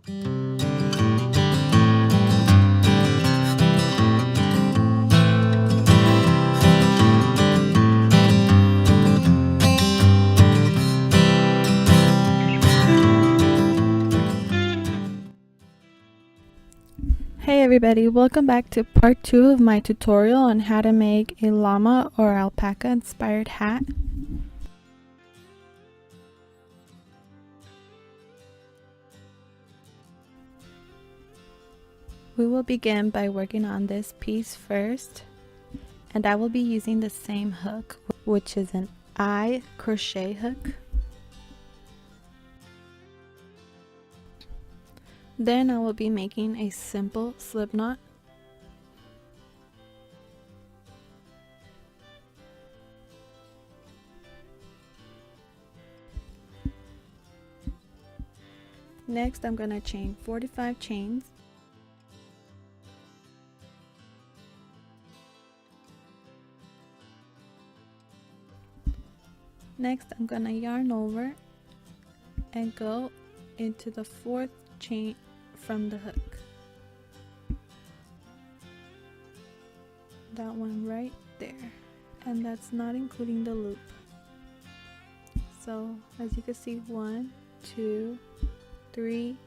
Hey everybody, welcome back to part 2 of my tutorial on how to make a llama or alpaca inspired hat. We will begin by working on this piece first, and I will be using the same hook, which is an I crochet hook. Then I will be making a simple slip knot. Next, I'm going to chain 45 chains. Next, I'm going to yarn over and go into the 4th chain from the hook. That one right there, and that's not including the loop. So as you can see, 1, 2, 3,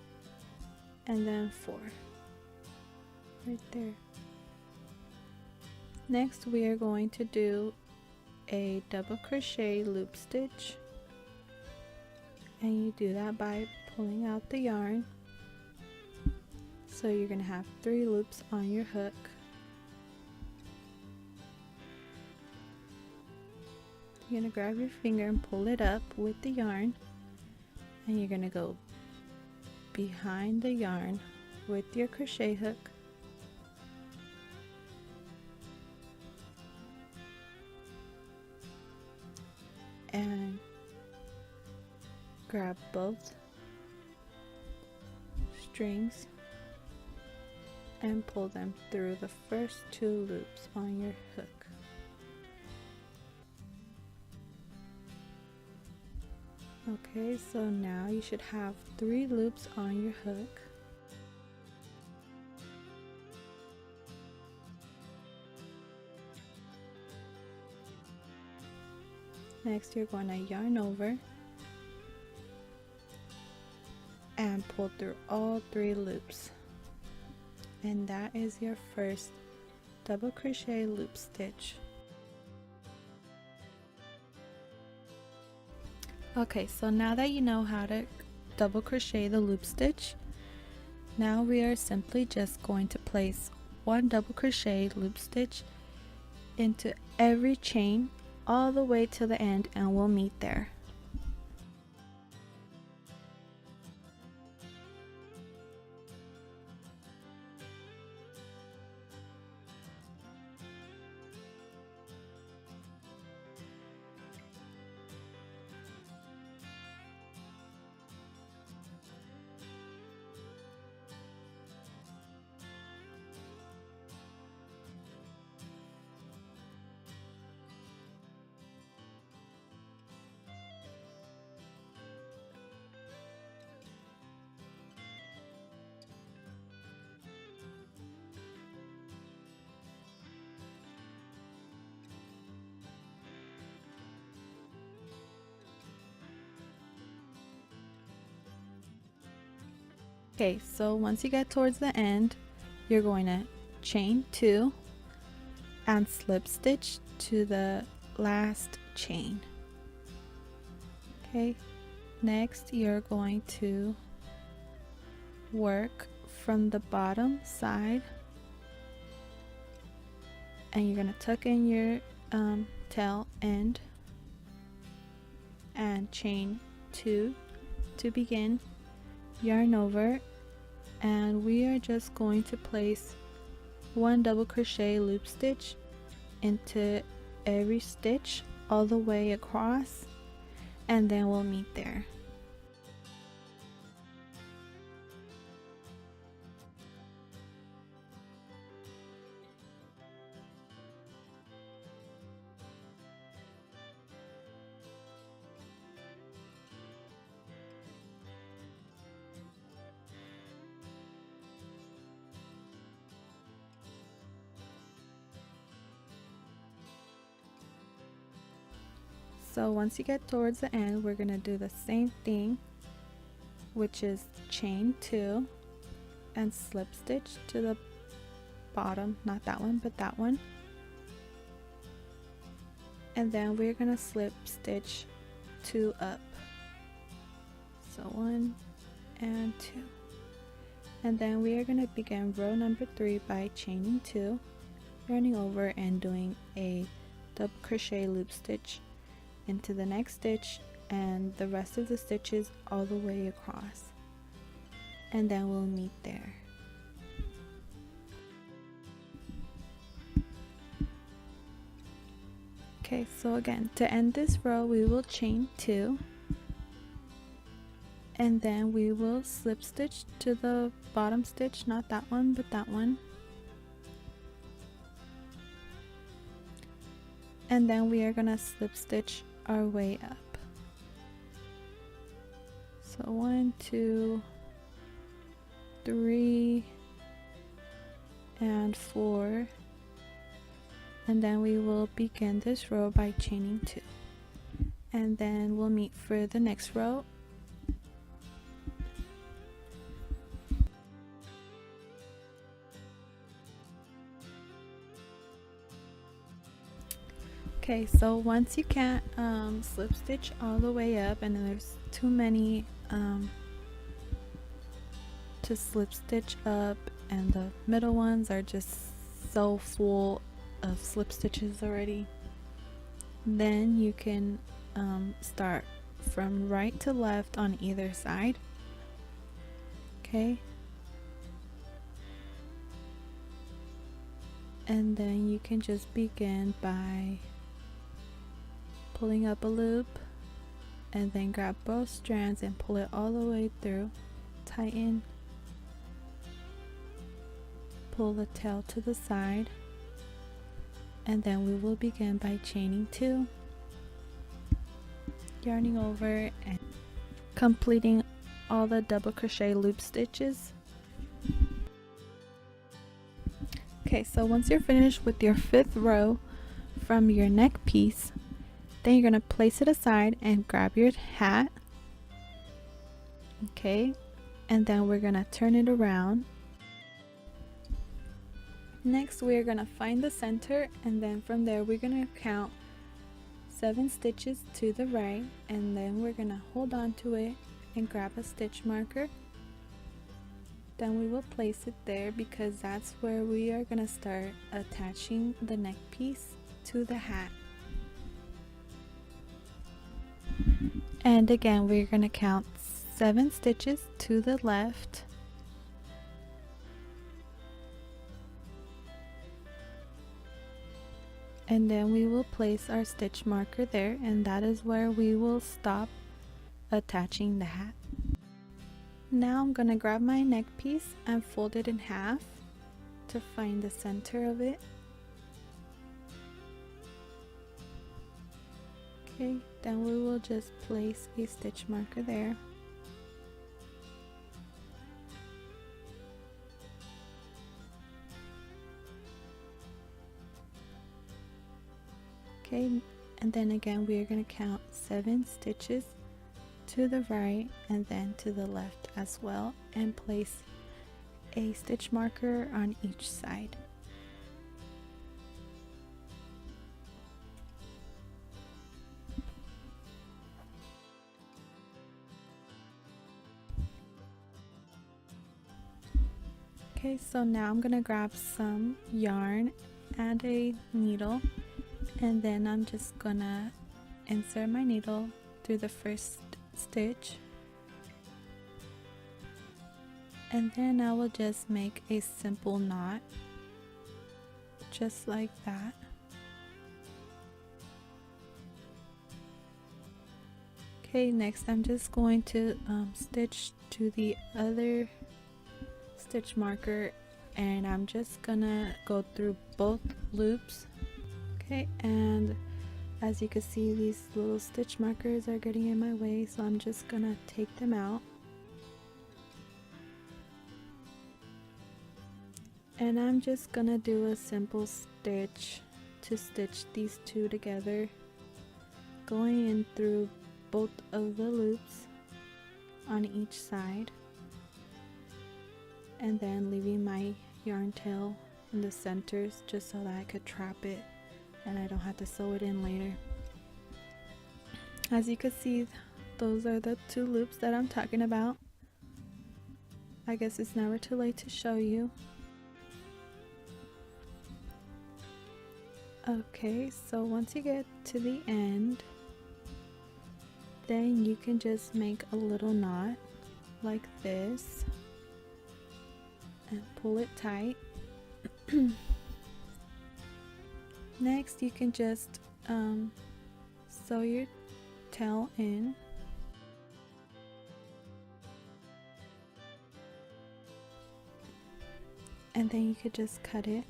and then 4 right there. Next we are going to do a double crochet loop stitch, and you do that by pulling out the yarn. So you're going to have 3 loops on your hook. You're going to grab your finger and pull it up with the yarn, and you're going to go behind the yarn with your crochet hook. And grab both strings and pull them through the first 2 loops on your hook. Okay, so now you should have 3 loops on your hook. Next, you're going to yarn over and pull through all 3 loops. And that is your first double crochet loop stitch. Okay, so now that you know how to double crochet the loop stitch, now we are simply just going to place 1 double crochet loop stitch into every chain all the way to the end, and we'll meet there. Okay, so once you get towards the end, you're going to chain 2 and slip stitch to the last chain. Okay, next you're going to work from the bottom side, and you're going to tuck in your tail end and chain 2 to begin. Yarn over, and we are just going to place 1 double crochet loop stitch into every stitch all the way across, and then we'll meet there. So once you get towards the end, we're gonna do the same thing, which is chain 2 and slip stitch to the bottom, not that one but that one, and then we're gonna slip stitch 2 up. So 1 and 2, and then we are going to begin row number 3 by chaining 2, yarning over and doing a double crochet loop stitch into the next stitch and the rest of the stitches all the way across, and then we'll meet there. Okay, so again, to end this row we will chain 2, and then we will slip stitch to the bottom stitch, not that one but that one, and then we are gonna slip stitch our way up. So 1, 2, 3 and 4, and then we will begin this row by chaining 2, and then we'll meet for the next row. Okay, so once you can't slip stitch all the way up and there's too many to slip stitch up and the middle ones are just so full of slip stitches already, then you can start from right to left on either side. Okay, and then you can just begin by pulling up a loop and then grab both strands and pull it all the way through, tighten, pull the tail to the side, and then we will begin by chaining 2, yarning over and completing all the double crochet loop stitches. Okay, so once you're finished with your 5th row from your neck piece, then you're going to place it aside and grab your hat. Okay, and then we're going to turn it around. Next we're going to find the center, and then from there we're going to count 7 stitches to the right, and then we're going to hold on to it and grab a stitch marker. Then we will place it there because that's where we are going to start attaching the neck piece to the hat. And again, we're going to count 7 stitches to the left, and then we will place our stitch marker there, and that is where we will stop attaching the hat. Now I'm going to grab my neck piece and fold it in half to find the center of it. Okay, then we will just place a stitch marker there. Okay, and then again we are going to count 7 stitches to the right and then to the left as well, and place a stitch marker on each side. Okay, so now I'm gonna grab some yarn and a needle, and then I'm just gonna insert my needle through the first stitch, and then I will just make a simple knot just like that. Okay, next I'm just going to stitch to the other stitch marker, and I'm just gonna go through both loops. Okay, and as you can see, these little stitch markers are getting in my way, so I'm just gonna take them out, and I'm just gonna do a simple stitch to stitch these two together going in through both of the loops on each side, and then leaving my yarn tail in the centers just so that I could trap it and I don't have to sew it in later. As you can see, those are the 2 loops that I'm talking about. I guess it's never too late to show you. Okay, so once you get to the end, then you can just make a little knot like this and pull it tight. Next, you can just sew your tail in. And then you could just cut it.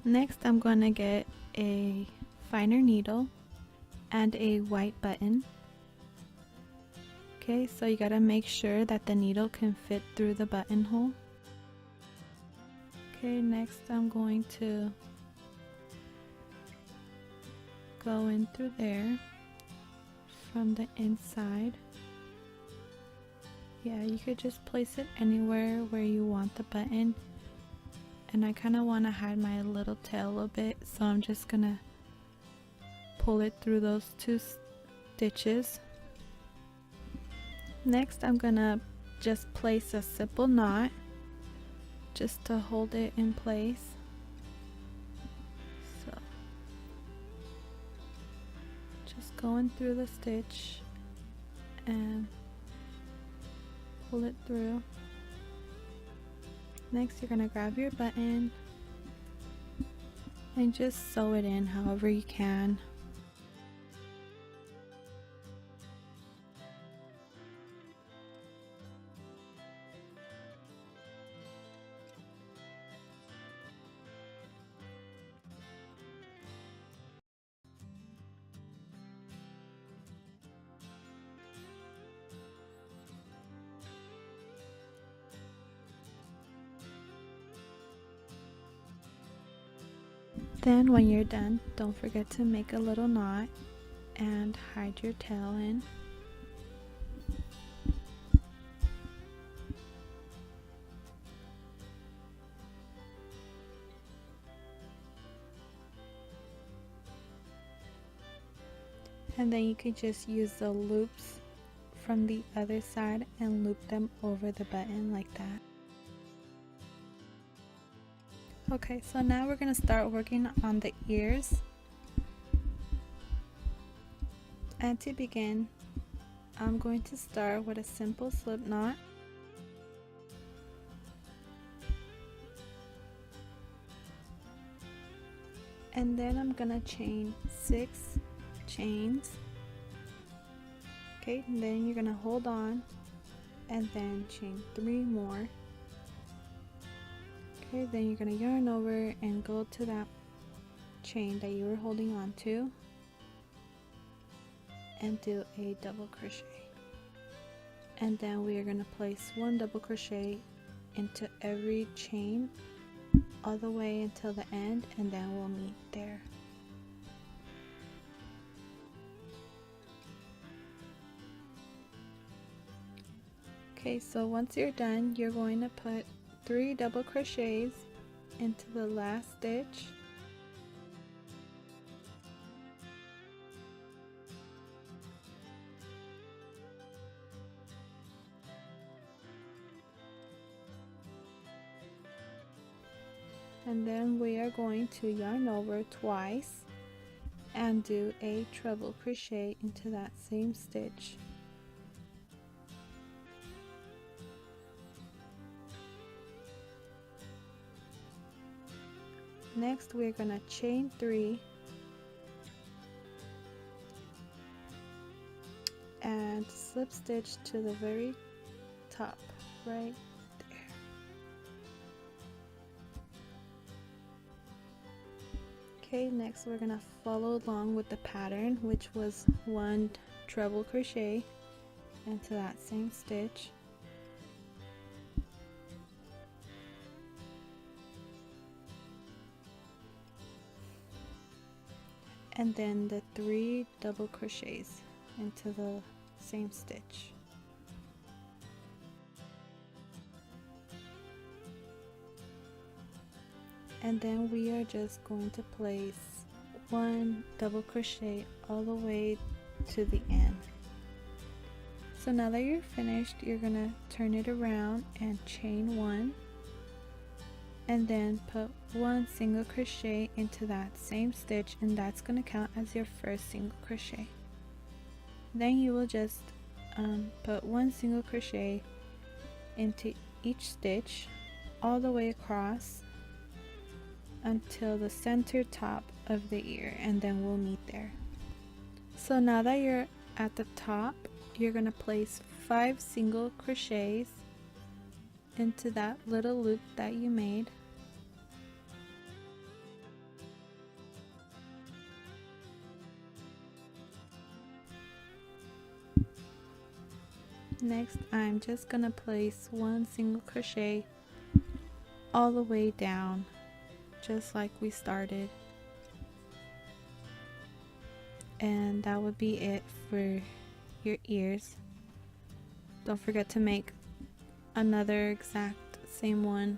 Next, I'm going to get a finer needle and a white button. Okay, so you gotta make sure that the needle can fit through the buttonhole. Okay, next I'm going to go in through there from the inside. Yeah, you could just place it anywhere where you want the button. And I kind of want to hide my little tail a bit, so I'm just gonna pull it through those 2 stitches. Next, I'm gonna just place a simple knot just to hold it in place. So just going through the stitch and pull it through. Next, you're going to grab your button and just sew it in however you can. Then when you're done, don't forget to make a little knot and hide your tail in. And then you can just use the loops from the other side and loop them over the button like that. Okay, so now we're going to start working on the ears. And to begin, I'm going to start with a simple slip knot. And then I'm going to chain 6 chains. Okay, and then you're going to hold on and then chain 3 more. Okay, then you're going to yarn over and go to that chain that you were holding on to and do a double crochet. And then we are going to place 1 double crochet into every chain all the way until the end, and then we'll meet there. Okay, so once you're done, you're going to put 3 double crochets into the last stitch. And then we are going to yarn over twice and do a treble crochet into that same stitch. Next, we're going to chain 3 and slip stitch to the very top right there. Okay, next we're going to follow along with the pattern, which was 1 treble crochet into that same stitch. and then the 3 double crochets into the same stitch. And then we are just going to place 1 double crochet all the way to the end. So now that you're finished, you're gonna turn it around and chain 1, and then put 1 single crochet into that same stitch, and that's gonna count as your first single crochet. Then you will just put 1 single crochet into each stitch all the way across until the center top of the ear, and then we'll meet there. So now that you're at the top, you're gonna place 5 single crochets into that little loop that you made. Next, I'm just gonna place 1 single crochet all the way down, just like we started, and that would be it for your ears. Don't forget to make another exact same one.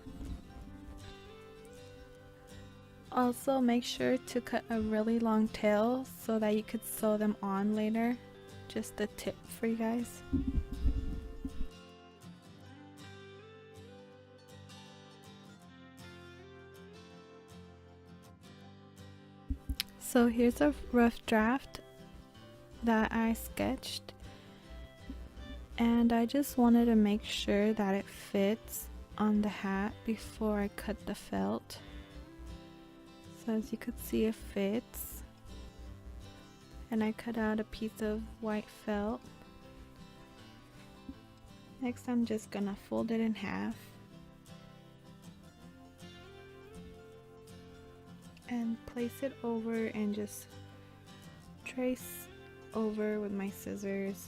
Also, make sure to cut a really long tail so that you could sew them on later. Just a tip for you guys. So here's a rough draft that I sketched, and I just wanted to make sure that it fits on the hat before I cut the felt. So as you could see, it fits, and I cut out a piece of white felt. Next, I'm just gonna fold it in half and place it over and just trace over with my scissors.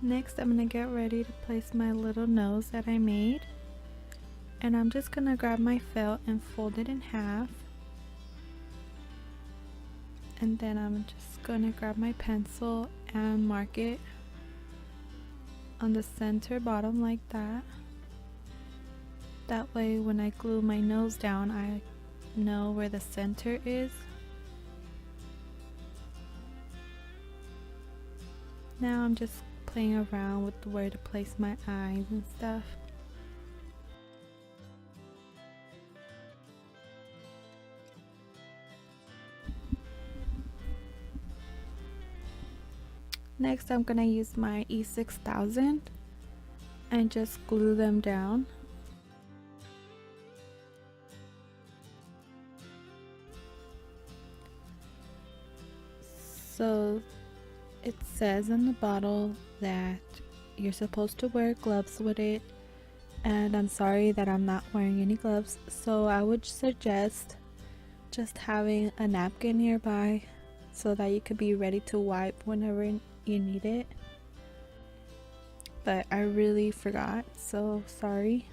Next, I'm gonna get ready to place my little nose that I made, and I'm just gonna grab my felt and fold it in half, and then I'm just gonna grab my pencil and mark it on the center bottom like that. That way when I glue my nose down, I know where the center is. Now I'm just playing around with where to place my eyes and stuff. Next, I'm gonna use my E6000 and just glue them down. So it says on the bottle that you're supposed to wear gloves with it, and I'm sorry that I'm not wearing any gloves, so I would suggest just having a napkin nearby so that you could be ready to wipe whenever you need it. But I really forgot, so sorry.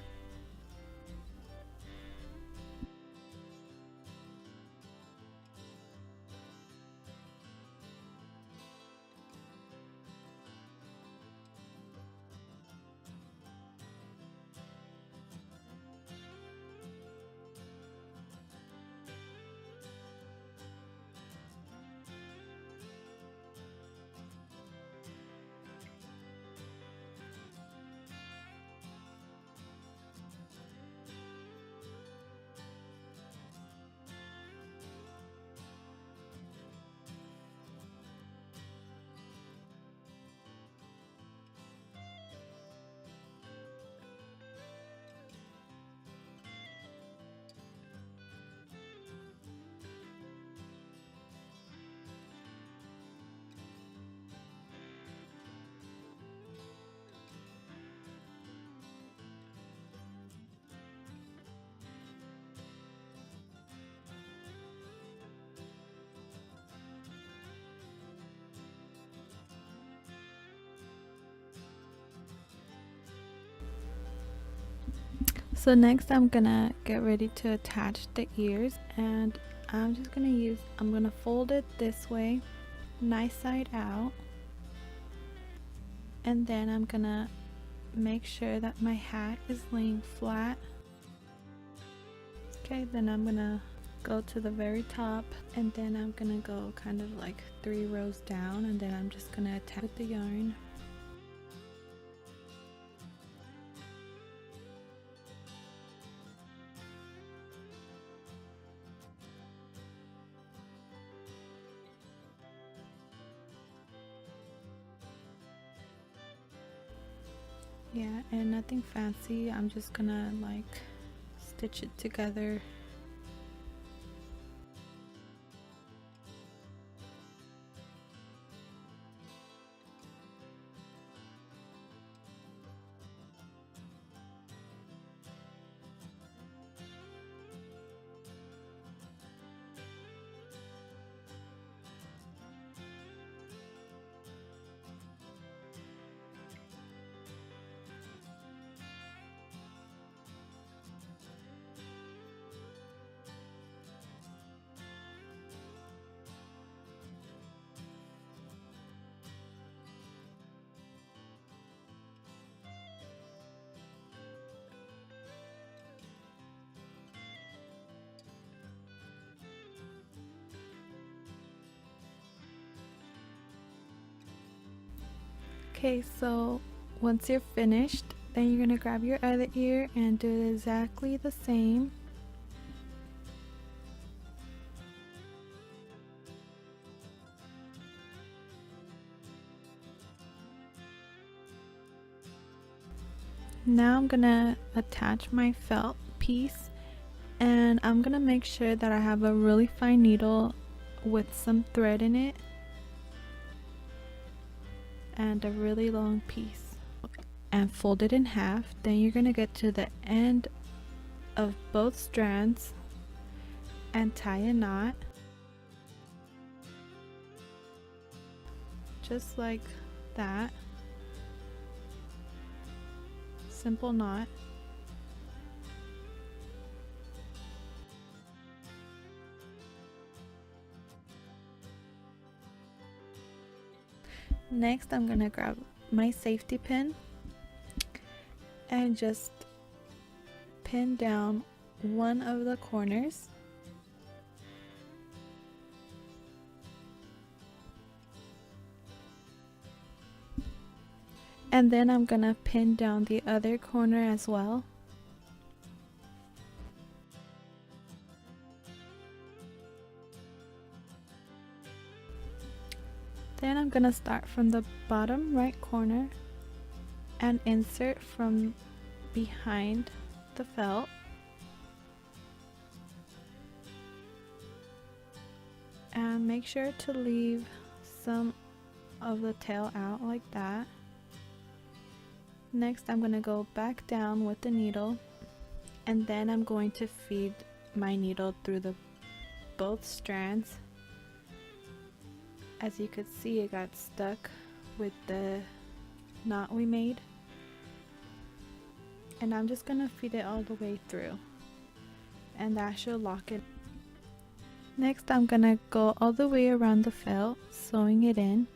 So next I'm gonna get ready to attach the ears, and I'm gonna fold it this way, nice side out, and then I'm gonna make sure that my hat is laying flat. Okay, then I'm gonna go to the very top, and then I'm gonna go kind of like 3 rows down, and then I'm just gonna attach with the yarn. Yeah, and nothing fancy. I'm just gonna like stitch it together. Okay, so once you're finished, then you're gonna grab your other ear and do it exactly the same. Now I'm gonna attach my felt piece, and I'm gonna make sure that I have a really fine needle with some thread in it and a really long piece, and fold it in half. Then you're gonna get to the end of both strands and tie a knot, just like that. Simple knot. Next, I'm gonna grab my safety pin and just pin down one of the corners. And then I'm gonna pin down the other corner as well. Then I'm gonna start from the bottom right corner and insert from behind the felt. And make sure to leave some of the tail out like that. Next, I'm gonna go back down with the needle, and then I'm going to feed my needle through both strands. As you could see, it got stuck with the knot we made, and I'm just gonna feed it all the way through, and that should lock it. Next, I'm gonna go all the way around the felt, sewing it in.